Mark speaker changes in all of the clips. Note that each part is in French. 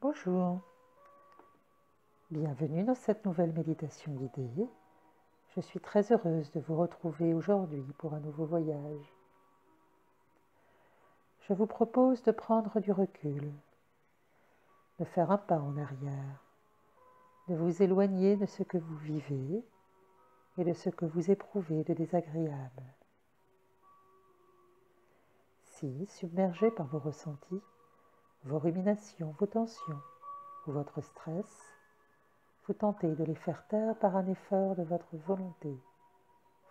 Speaker 1: Bonjour, bienvenue dans cette nouvelle méditation guidée. Je suis très heureuse de vous retrouver aujourd'hui pour un nouveau voyage. Je vous propose de prendre du recul, de faire un pas en arrière, de vous éloigner de ce que vous vivez et de ce que vous éprouvez de désagréable. Si, submergé par vos ressentis, vos ruminations, vos tensions ou votre stress, vous tentez de les faire taire par un effort de votre volonté,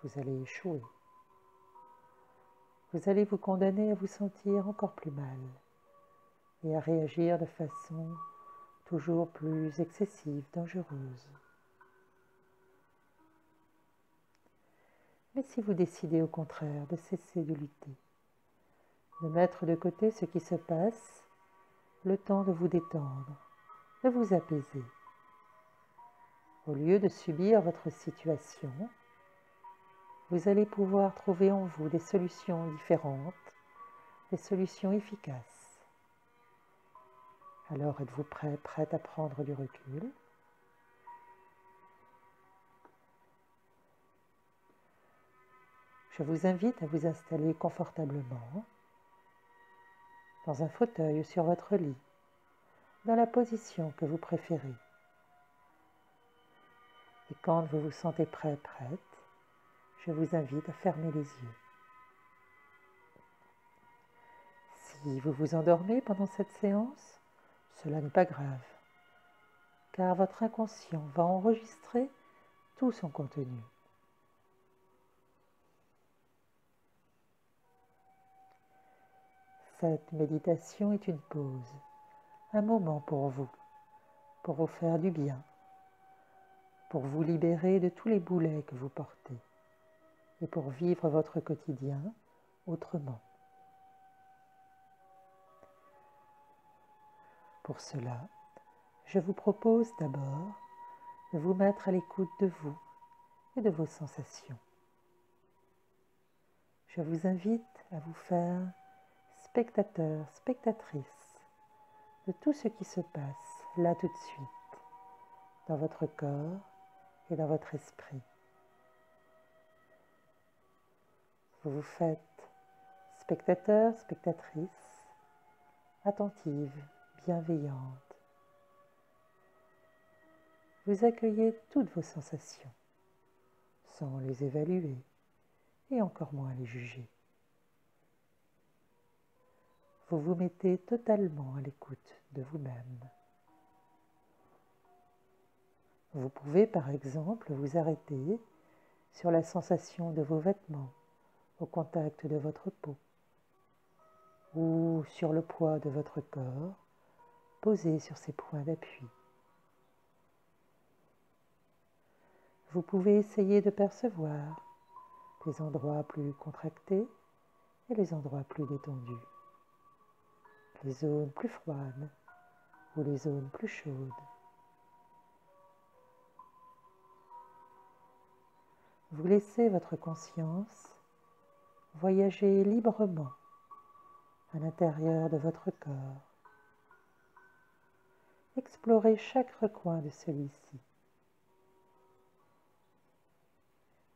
Speaker 1: vous allez échouer. Vous allez vous condamner à vous sentir encore plus mal et à réagir de façon toujours plus excessive, dangereuse. Mais si vous décidez au contraire de cesser de lutter, de mettre de côté ce qui se passe, le temps de vous détendre, de vous apaiser, au lieu de subir votre situation, vous allez pouvoir trouver en vous des solutions différentes, des solutions efficaces. Alors êtes-vous prête à prendre du recul ? Je vous invite à vous installer confortablement dans un fauteuil ou sur votre lit, dans la position que vous préférez. Et quand vous vous sentez prête, je vous invite à fermer les yeux. Si vous vous endormez pendant cette séance, cela n'est pas grave, car votre inconscient va enregistrer tout son contenu. Cette méditation est une pause, un moment pour vous faire du bien, pour vous libérer de tous les boulets que vous portez et pour vivre votre quotidien autrement. Pour cela, je vous propose d'abord de vous mettre à l'écoute de vous et de vos sensations. Je vous invite à vous faire spectateur, spectatrice de tout ce qui se passe là tout de suite, dans votre corps et dans votre esprit. Vous vous faites spectateur, spectatrice, attentive, bienveillante. Vous accueillez toutes vos sensations, sans les évaluer et encore moins les juger. Vous vous mettez totalement à l'écoute de vous-même. Vous pouvez par exemple vous arrêter sur la sensation de vos vêtements au contact de votre peau ou sur le poids de votre corps posé sur ses points d'appui. Vous pouvez essayer de percevoir les endroits plus contractés et les endroits plus détendus, les zones plus froides ou les zones plus chaudes. Vous laissez votre conscience voyager librement à l'intérieur de votre corps. Explorez chaque recoin de celui-ci.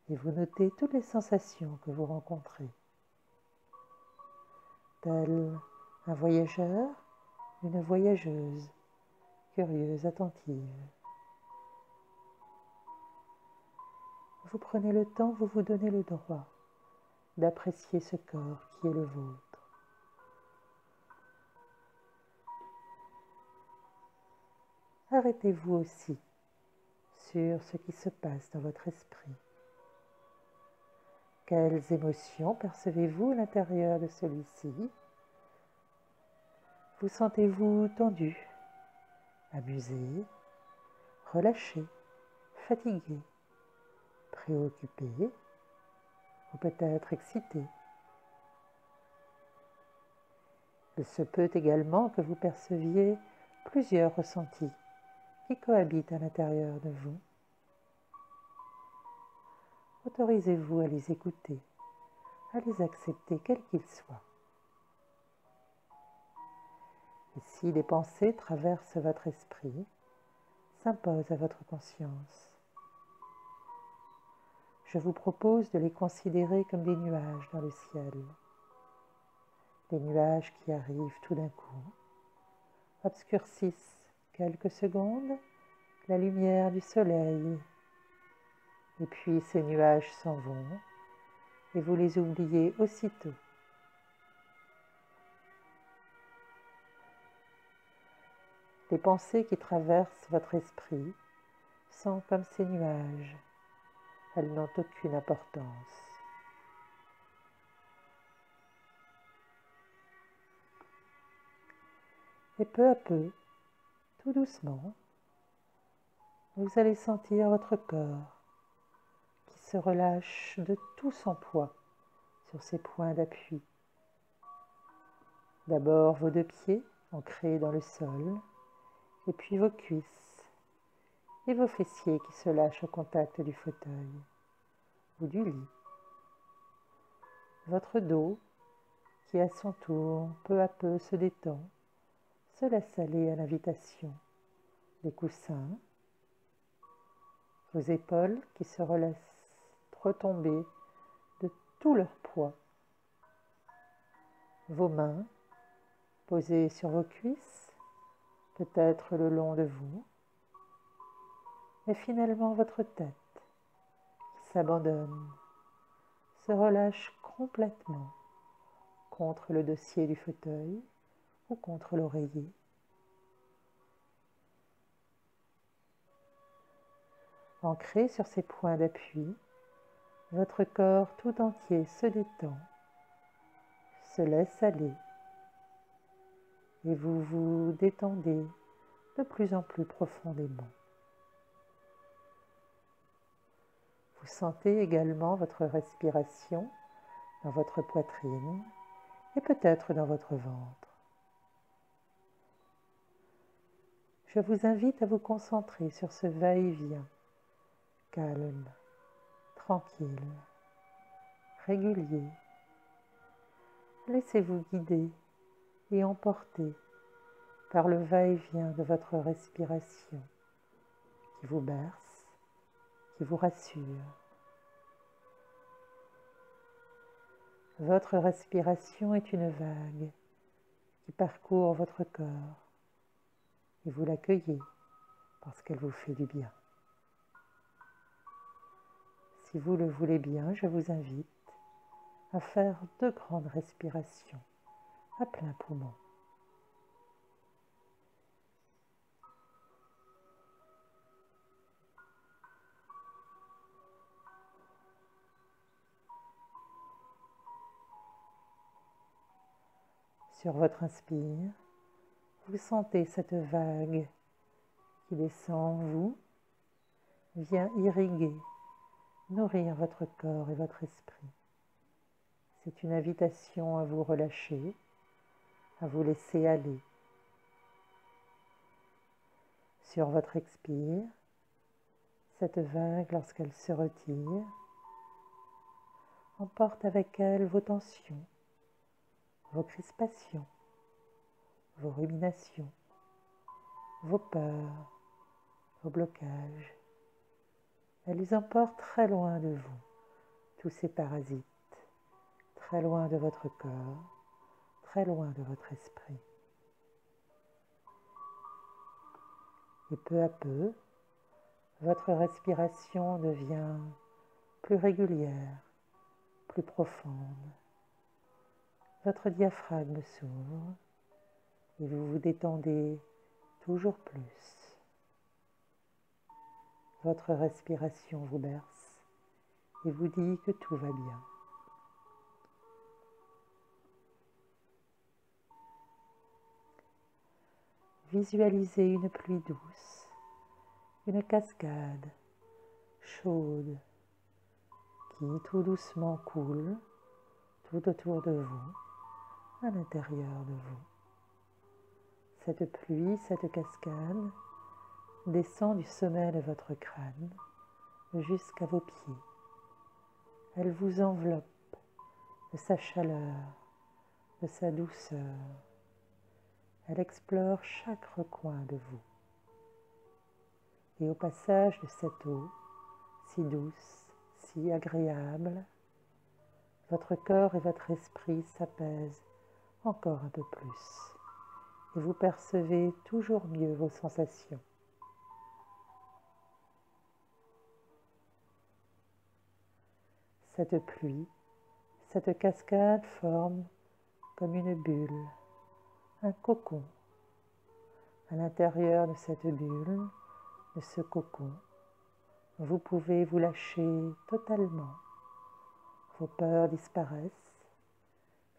Speaker 1: Et vous notez toutes les sensations que vous rencontrez, tel un voyageur, une voyageuse, curieuse, attentive. Vous prenez le temps, vous vous donnez le droit d'apprécier ce corps qui est le vôtre. Arrêtez-vous aussi sur ce qui se passe dans votre esprit. Quelles émotions percevez-vous à l'intérieur de celui-ci ? Vous sentez-vous tendu, amusé, relâché, fatigué, préoccupé ou peut-être excité. Il se peut également que vous perceviez plusieurs ressentis qui cohabitent à l'intérieur de vous. Autorisez-vous à les écouter, à les accepter quels qu'ils soient. Et si des pensées traversent votre esprit, s'imposent à votre conscience, je vous propose de les considérer comme des nuages dans le ciel. Des nuages qui arrivent tout d'un coup, obscurcissent quelques secondes la lumière du soleil, et puis ces nuages s'en vont, et vous les oubliez aussitôt. Les pensées qui traversent votre esprit sont comme ces nuages, elles n'ont aucune importance. Et peu à peu, tout doucement, vous allez sentir votre corps qui se relâche de tout son poids sur ses points d'appui. D'abord vos deux pieds ancrés dans le sol, et puis vos cuisses et vos fessiers qui se lâchent au contact du fauteuil ou du lit. Votre dos qui à son tour peu à peu se détend, se laisse aller à l'invitation des coussins, vos épaules qui se relaissent retomber de tout leur poids, vos mains posées sur vos cuisses, peut-être le long de vous, et finalement votre tête qui s'abandonne, se relâche complètement contre le dossier du fauteuil ou contre l'oreiller. Ancré sur ces points d'appui, votre corps tout entier se détend, se laisse aller, et vous vous détendez de plus en plus profondément. Vous sentez également votre respiration dans votre poitrine et peut-être dans votre ventre. Je vous invite à vous concentrer sur ce va-et-vient, calme, tranquille, régulier. Laissez-vous guider et emporter par le va-et-vient de votre respiration qui vous berce, qui vous rassure. Votre respiration est une vague qui parcourt votre corps et vous l'accueillez parce qu'elle vous fait du bien. Si vous le voulez bien, je vous invite à faire 2 grandes respirations à plein poumon. Sur votre inspire, vous sentez cette vague qui descend en vous, vient irriguer, nourrir votre corps et votre esprit. C'est une invitation à vous relâcher, à vous laisser aller. Sur votre expire, cette vague, lorsqu'elle se retire, emporte avec elle vos tensions, vos crispations, vos ruminations, vos peurs, vos blocages. Elle les emporte très loin de vous, tous ces parasites, très loin de votre corps, très loin de votre esprit. Et peu à peu, votre respiration devient plus régulière, plus profonde. Votre diaphragme s'ouvre et vous vous détendez toujours plus. Votre respiration vous berce et vous dit que tout va bien. Visualisez une pluie douce, une cascade chaude qui tout doucement coule tout autour de vous, à l'intérieur de vous. Cette pluie, cette cascade descend du sommet de votre crâne jusqu'à vos pieds. Elle vous enveloppe de sa chaleur, de sa douceur. Elle explore chaque recoin de vous. Et au passage de cette eau, si douce, si agréable, votre corps et votre esprit s'apaisent encore un peu plus. Et vous percevez toujours mieux vos sensations. Cette pluie, cette cascade forme comme une bulle, un cocon. À l'intérieur de cette bulle, de ce cocon, vous pouvez vous lâcher totalement. Vos peurs disparaissent,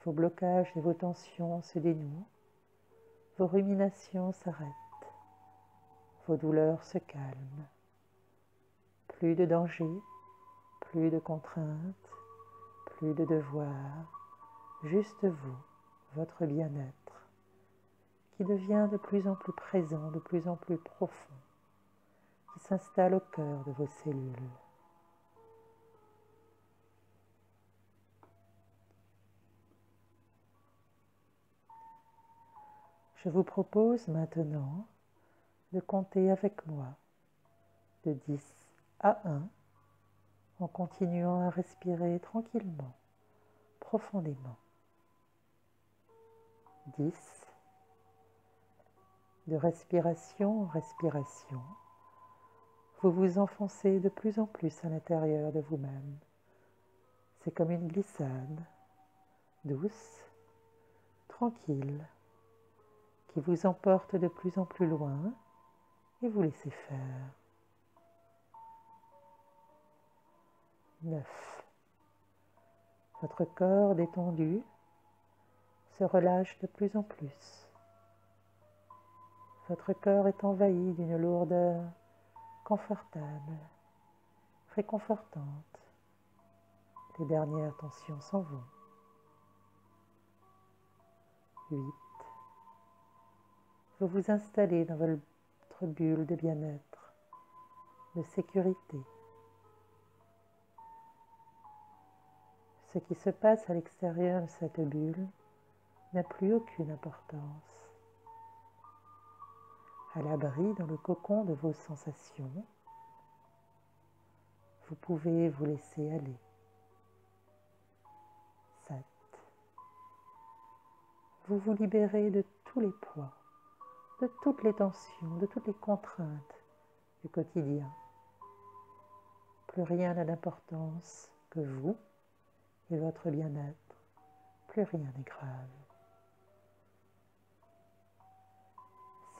Speaker 1: vos blocages et vos tensions se dénouent, vos ruminations s'arrêtent, vos douleurs se calment. Plus de danger, plus de contraintes, plus de devoirs, juste vous, votre bien-être, qui devient de plus en plus présent, de plus en plus profond, qui s'installe au cœur de vos cellules. Je vous propose maintenant de compter avec moi de 10 à 1 en continuant à respirer tranquillement, profondément. 10, de respiration en respiration, vous vous enfoncez de plus en plus à l'intérieur de vous-même. C'est comme une glissade, douce, tranquille, qui vous emporte de plus en plus loin et vous laissez faire. 9. Votre corps détendu se relâche de plus en plus. Votre corps est envahi d'une lourdeur confortable, réconfortante. Les dernières tensions s'en vont. 8. Vous vous installez dans votre bulle de bien-être, de sécurité. Ce qui se passe à l'extérieur de cette bulle n'a plus aucune importance. À l'abri dans le cocon de vos sensations, vous pouvez vous laisser aller. 7. Vous vous libérez de tous les poids, de toutes les tensions, de toutes les contraintes du quotidien. Plus rien n'a d'importance que vous et votre bien-être. Plus rien n'est grave.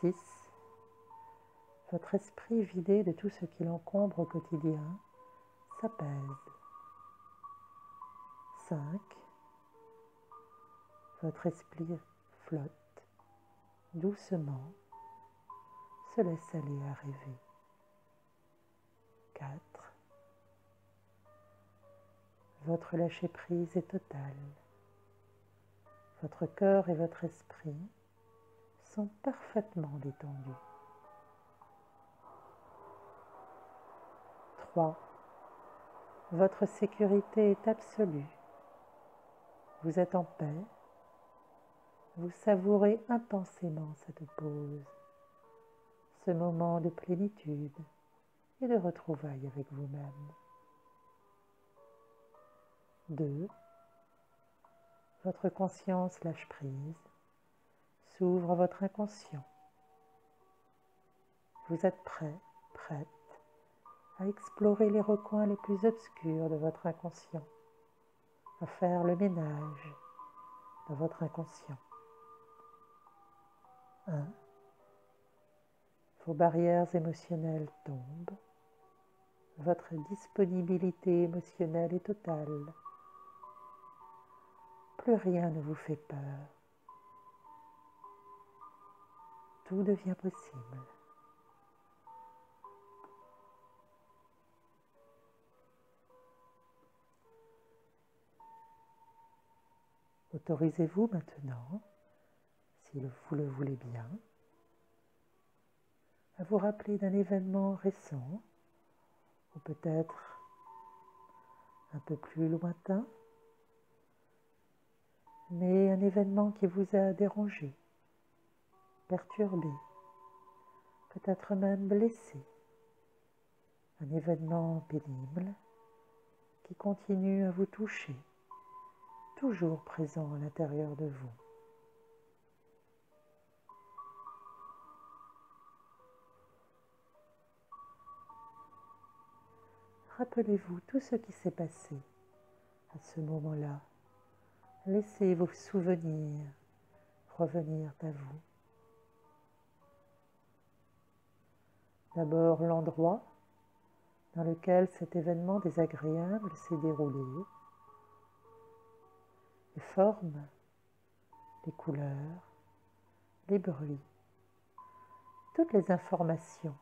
Speaker 1: 6. Votre esprit vidé de tout ce qui l'encombre au quotidien s'apaise. 5. Votre esprit flotte doucement, se laisse aller à rêver. 4. Votre lâcher-prise est total. Votre cœur et votre esprit sont parfaitement détendus. 3. Votre sécurité est absolue. Vous êtes en paix. Vous savourez intensément cette pause, ce moment de plénitude et de retrouvailles avec vous-même. 2. Votre conscience lâche prise, s'ouvre à votre inconscient. Vous êtes prêt, prête à explorer les recoins les plus obscurs de votre inconscient, à faire le ménage dans votre inconscient. 1. Vos barrières émotionnelles tombent. Votre disponibilité émotionnelle est totale. Plus rien ne vous fait peur. Tout devient possible. Autorisez-vous maintenant, si vous le voulez bien, à vous rappeler d'un événement récent, ou peut-être un peu plus lointain, mais un événement qui vous a dérangé, perturbé, peut-être même blessé. Un événement pénible qui continue à vous toucher, toujours présent à l'intérieur de vous. Rappelez-vous tout ce qui s'est passé à ce moment-là. Laissez vos souvenirs revenir à vous. D'abord l'endroit dans lequel cet événement désagréable s'est déroulé, les formes, les couleurs, les bruits, toutes les informations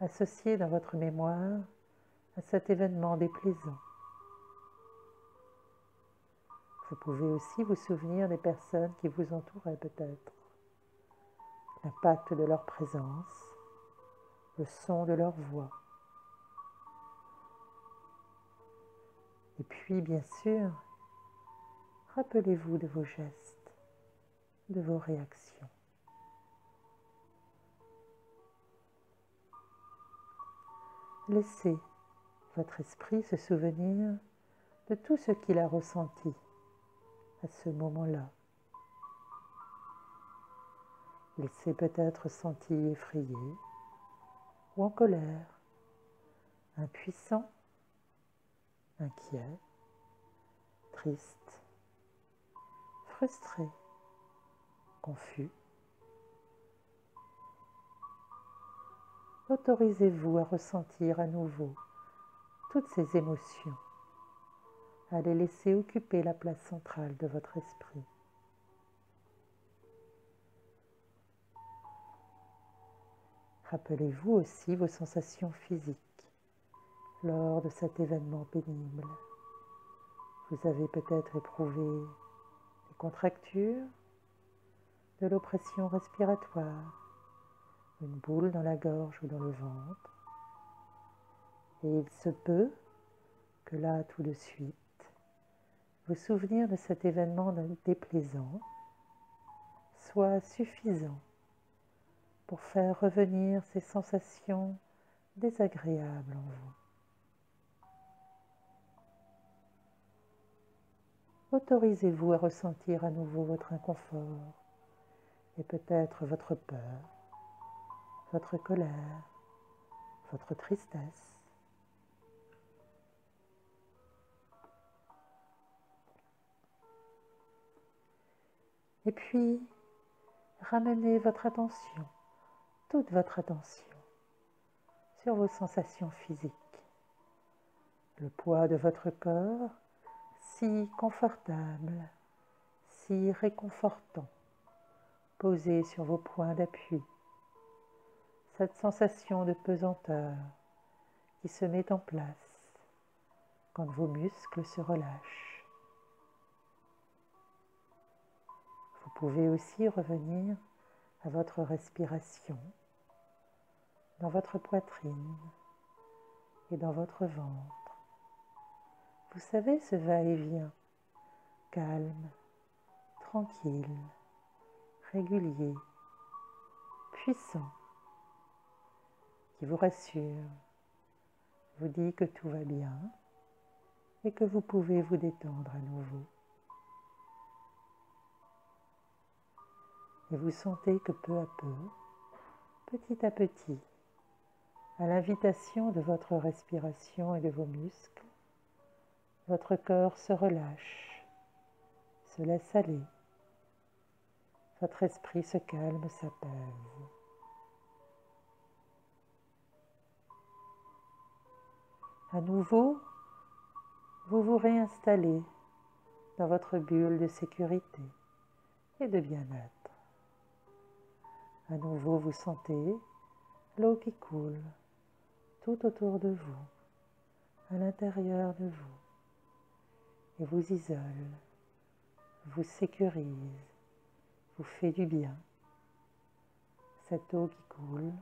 Speaker 1: associées dans votre mémoire à cet événement déplaisant. Vous pouvez aussi vous souvenir des personnes qui vous entouraient peut-être, l'impact de leur présence, le son de leur voix. Et puis, bien sûr, rappelez-vous de vos gestes, de vos réactions. Laissez votre esprit se souvenir de tout ce qu'il a ressenti à ce moment-là. Il s'est peut-être senti effrayé ou en colère, impuissant, inquiet, triste, frustré, confus. Autorisez-vous à ressentir à nouveau toutes ces émotions, à les laisser occuper la place centrale de votre esprit. Rappelez-vous aussi vos sensations physiques lors de cet événement pénible. Vous avez peut-être éprouvé des contractures, de l'oppression respiratoire, une boule dans la gorge ou dans le ventre. Et il se peut que là, tout de suite, vos souvenirs de cet événement déplaisant soient suffisants pour faire revenir ces sensations désagréables en vous. Autorisez-vous à ressentir à nouveau votre inconfort et peut-être votre peur, votre colère, votre tristesse. Et puis, ramenez votre attention, toute votre attention, sur vos sensations physiques. Le poids de votre corps, si confortable, si réconfortant, posé sur vos points d'appui. Cette sensation de pesanteur qui se met en place quand vos muscles se relâchent. Vous pouvez aussi revenir à votre respiration dans votre poitrine et dans votre ventre. Vous savez, ce va-et-vient calme, tranquille, régulier, puissant, qui vous rassure, vous dit que tout va bien et que vous pouvez vous détendre à nouveau. Et vous sentez que peu à peu, petit à petit, à l'invitation de votre respiration et de vos muscles, votre corps se relâche, se laisse aller. Votre esprit se calme, s'apaise. À nouveau, vous vous réinstallez dans votre bulle de sécurité et de bien-être. À nouveau, vous sentez l'eau qui coule tout autour de vous, à l'intérieur de vous, et vous isole, vous sécurise, vous fait du bien. Cette eau qui coule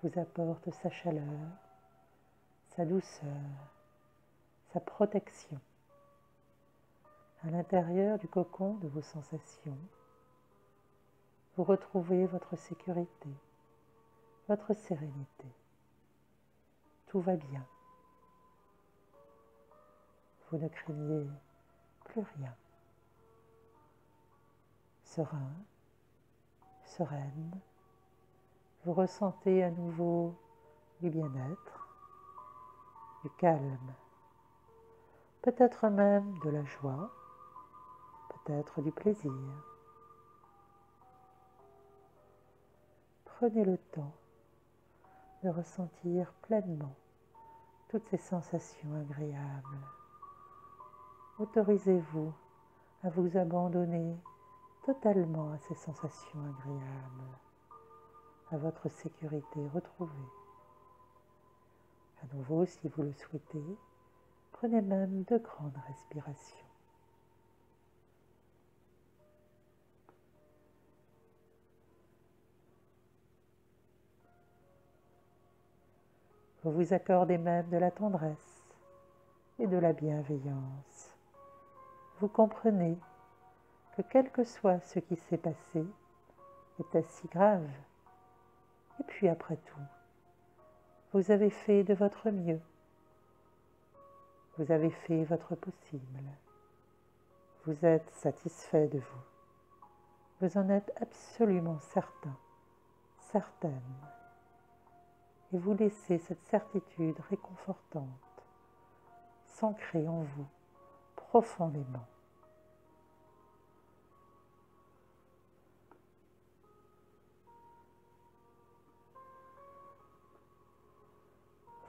Speaker 1: vous apporte sa chaleur, sa douceur, sa protection. À l'intérieur du cocon de vos sensations, vous retrouvez votre sécurité, votre sérénité. Tout va bien. Vous ne craignez plus rien. Serein, sereine, vous ressentez à nouveau du bien-être, du calme, peut-être même de la joie, peut-être du plaisir. Prenez le temps de ressentir pleinement toutes ces sensations agréables. Autorisez-vous à vous abandonner totalement à ces sensations agréables, à votre sécurité retrouvée. À nouveau, si vous le souhaitez, prenez même de grandes respirations. Vous vous accordez même de la tendresse et de la bienveillance. Vous comprenez que quel que soit ce qui s'est passé, était si grave. Et puis après tout, vous avez fait de votre mieux. Vous avez fait votre possible. Vous êtes satisfait de vous. Vous en êtes absolument certain, certaine. Et vous laissez cette certitude réconfortante s'ancrer en vous profondément.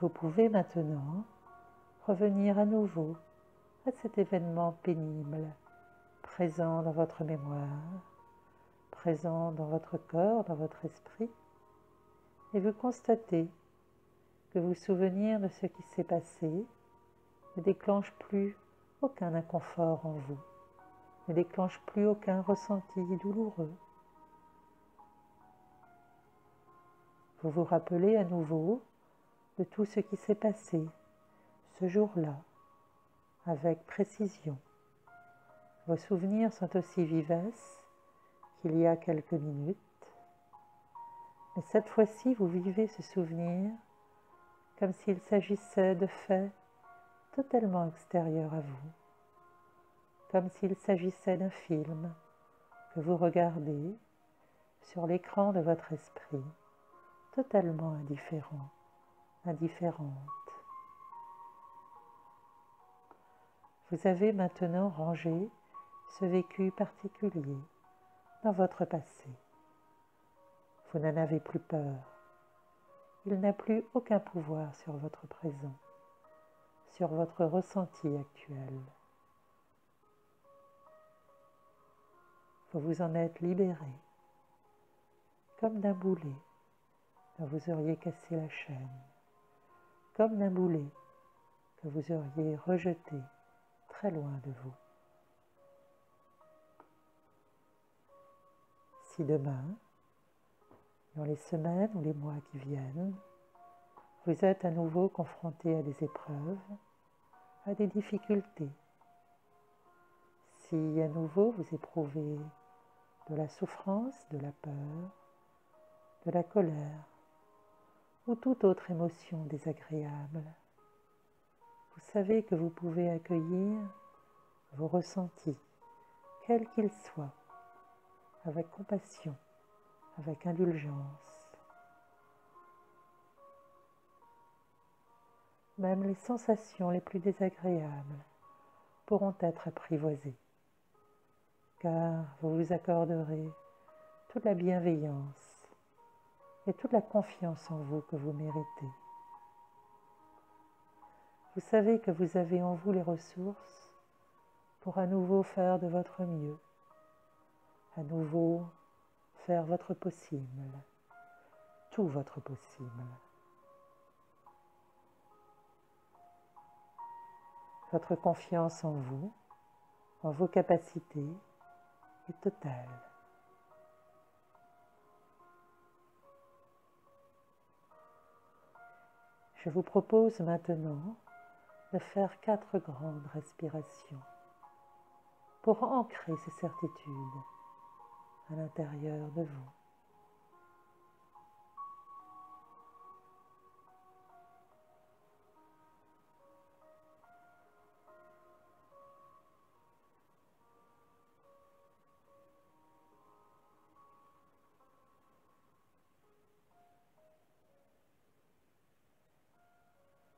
Speaker 1: Vous pouvez maintenant revenir à nouveau à cet événement pénible, présent dans votre mémoire, présent dans votre corps, dans votre esprit, et vous constatez que vos souvenirs de ce qui s'est passé ne déclenchent plus aucun inconfort en vous, ne déclenchent plus aucun ressenti douloureux. Vous vous rappelez à nouveau de tout ce qui s'est passé ce jour-là, avec précision. Vos souvenirs sont aussi vivaces qu'il y a quelques minutes, mais cette fois-ci, vous vivez ce souvenir comme s'il s'agissait de faits totalement extérieurs à vous, comme s'il s'agissait d'un film que vous regardez sur l'écran de votre esprit, totalement indifférent, indifférente. Vous avez maintenant rangé ce vécu particulier dans votre passé. Vous n'en avez plus peur. Il n'a plus aucun pouvoir sur votre présent, sur votre ressenti actuel. Vous vous en êtes libéré, comme d'un boulet dont vous auriez cassé la chaîne, comme d'un boulet que vous auriez rejeté très loin de vous. Si demain, dans les semaines ou les mois qui viennent, vous êtes à nouveau confronté à des épreuves, à des difficultés, si à nouveau vous éprouvez de la souffrance, de la peur, de la colère ou toute autre émotion désagréable, vous savez que vous pouvez accueillir vos ressentis, quels qu'ils soient, avec compassion, avec indulgence. Même les sensations les plus désagréables pourront être apprivoisées, car vous vous accorderez toute la bienveillance et toute la confiance en vous que vous méritez. Vous savez que vous avez en vous les ressources pour à nouveau faire de votre mieux, à nouveau faire votre possible, tout votre possible. Votre confiance en vous, en vos capacités, est totale. Je vous propose maintenant de faire 4 grandes respirations pour ancrer ces certitudes, à l'intérieur de vous.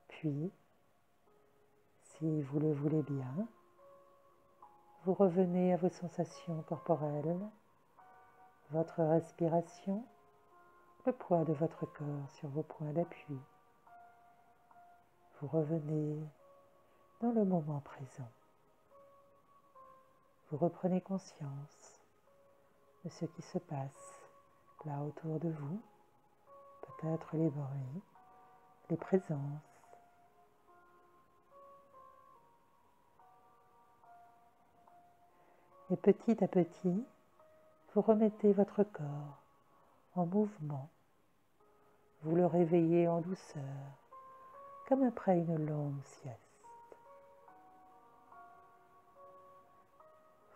Speaker 1: Puis, si vous le voulez bien, vous revenez à vos sensations corporelles, votre respiration, le poids de votre corps sur vos points d'appui. Vous revenez dans le moment présent. Vous reprenez conscience de ce qui se passe là autour de vous, peut-être les bruits, les présences. Et petit à petit, vous remettez votre corps en mouvement. Vous le réveillez en douceur, comme après une longue sieste.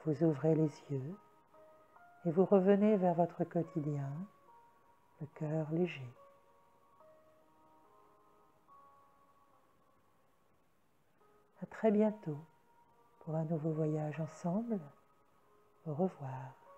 Speaker 1: Vous ouvrez les yeux et vous revenez vers votre quotidien, le cœur léger. À très bientôt pour un nouveau voyage ensemble. Au revoir.